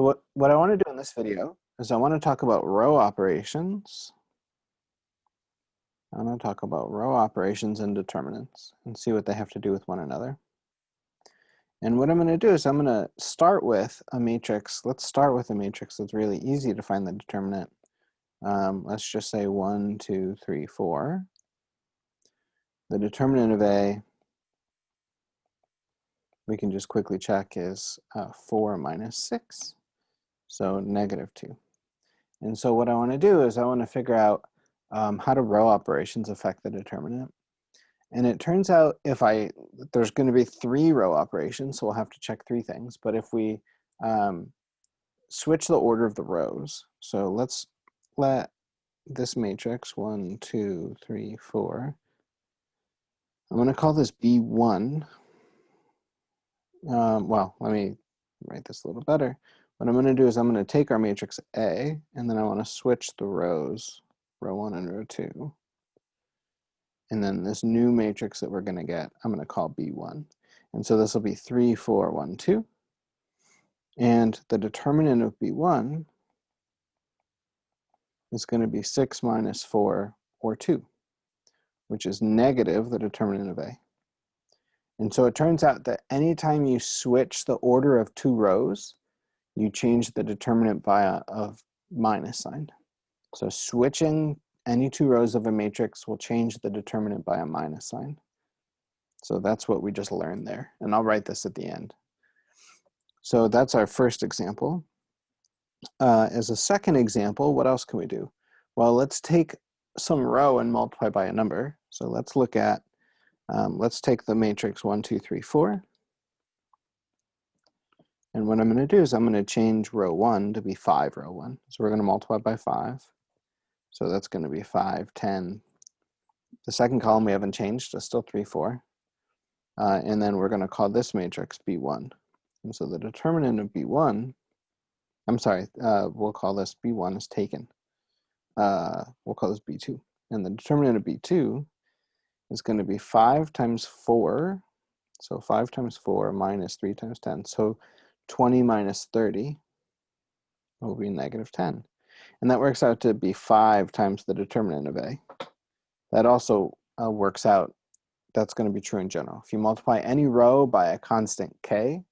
So what I want to do in this video is I want to talk about row operations. I want to talk about row operations and determinants and see what they have to do with one another. And what I'm going to do is I'm going to start with a matrix. Let's start with a matrix that's really easy to find the determinant. Let's just say 1, 2, 3, 4. The determinant of A, we can just quickly check, is 4 minus 6, so -2. And so what I want to do is I want to figure out how do row operations affect the determinant. And it turns out there's going to be 3 row operations, so we'll have to check 3 things. But if we switch the order of the rows, so let's let this matrix 1, 2, 3, 4. I'm going to call this B1. Well, let me write this a little better. What I'm going to do is I'm going to take our matrix A, and then I want to switch the rows, row 1 and row 2. And then this new matrix that we're going to get, I'm going to call B1. And so this will be 3, 4, 1, 2. And the determinant of B1 is going to be 6 minus 4, or 2, which is negative the determinant of A. And so it turns out that anytime you switch the order of 2 rows, you change the determinant by a minus sign. So switching any 2 rows of a matrix will change the determinant by a minus sign. So that's what we just learned there. And I'll write this at the end. So that's our first example. As a second example, what else can we do? Well, let's take some row and multiply by a number. So let's look at, let's take the matrix 1, 2, 3, 4. And what I'm going to do is I'm going to change row 1 to be 5 row 1. So we're going to multiply by 5. So that's going to be 5, 10. The second column we haven't changed, it's still 3, 4. And then we're going to call this matrix B1. And so the determinant of B1, I'm sorry, we'll call this B1 is taken. We'll call this B2. And the determinant of B2 is going to be 5 times 4. So 5 times 4 minus 3 times 10. So 20 minus 30 will be -10. And that works out to be 5 times the determinant of A. That also works out, that's going to be true in general. If you multiply any row by a constant k,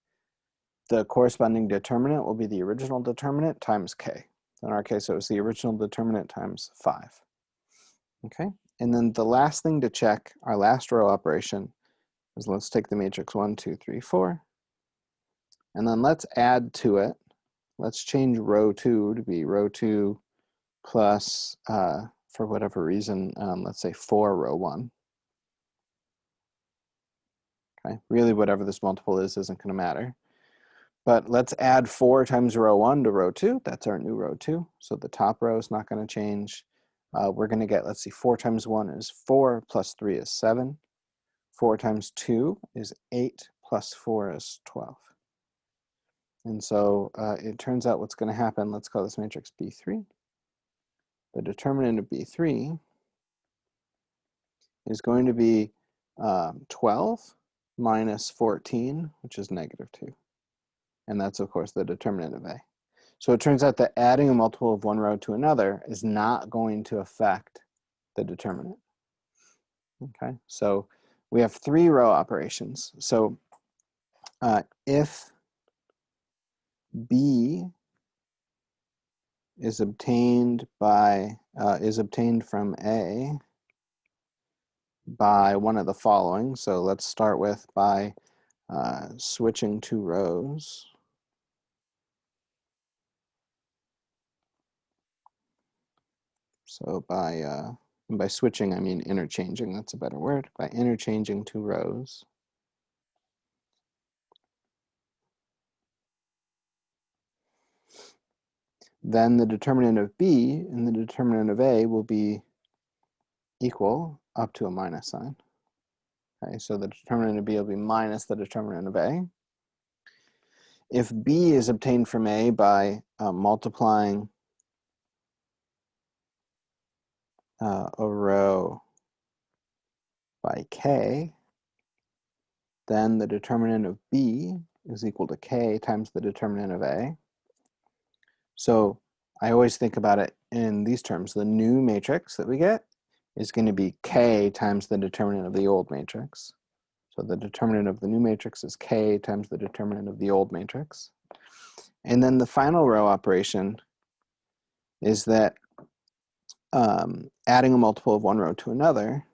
the corresponding determinant will be the original determinant times k. In our case, it was the original determinant times 5. Okay, and then the last thing to check, our last row operation, is let's take the matrix 1, 2, 3, 4, and then let's add to it. Let's change row 2 to be row 2 plus, for whatever reason, let's say 4 row 1. Okay, really whatever this multiple is isn't going to matter. But let's add 4 times row 1 to row 2. That's our new row 2. So the top row is not going to change. We're going to get, let's see, 4 times 1 is 4, plus 3 is 7. 4 times 2 is 8, plus 4 is 12. And so it turns out what's going to happen, let's call this matrix B3. The determinant of B3 is going to be 12 minus 14, which is -2. And that's, of course, the determinant of A. So it turns out that adding a multiple of one row to another is not going to affect the determinant. Okay, so we have 3 row operations. So if B is obtained from A by one of the following. So let's start with by switching 2 rows. So by switching, I mean interchanging. That's a better word. By interchanging 2 rows. Then the determinant of B and the determinant of A will be equal up to a minus sign. Okay, so the determinant of B will be minus the determinant of A. If B is obtained from A by multiplying a row by k, then the determinant of B is equal to k times the determinant of A. So I always think about it in these terms. The new matrix that we get is going to be K times the determinant of the old matrix. So the determinant of the new matrix is K times the determinant of the old matrix. And then the final row operation is that adding a multiple of one row to another.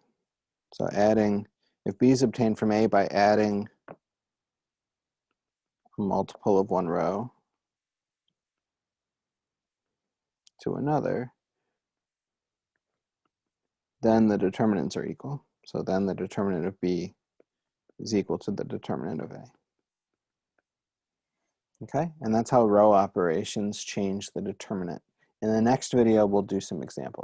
So adding, if B is obtained from A by adding a multiple of one row to another, then the determinants are equal. So then the determinant of B is equal to the determinant of A. Okay, and that's how row operations change the determinant. In the next video, we'll do some examples.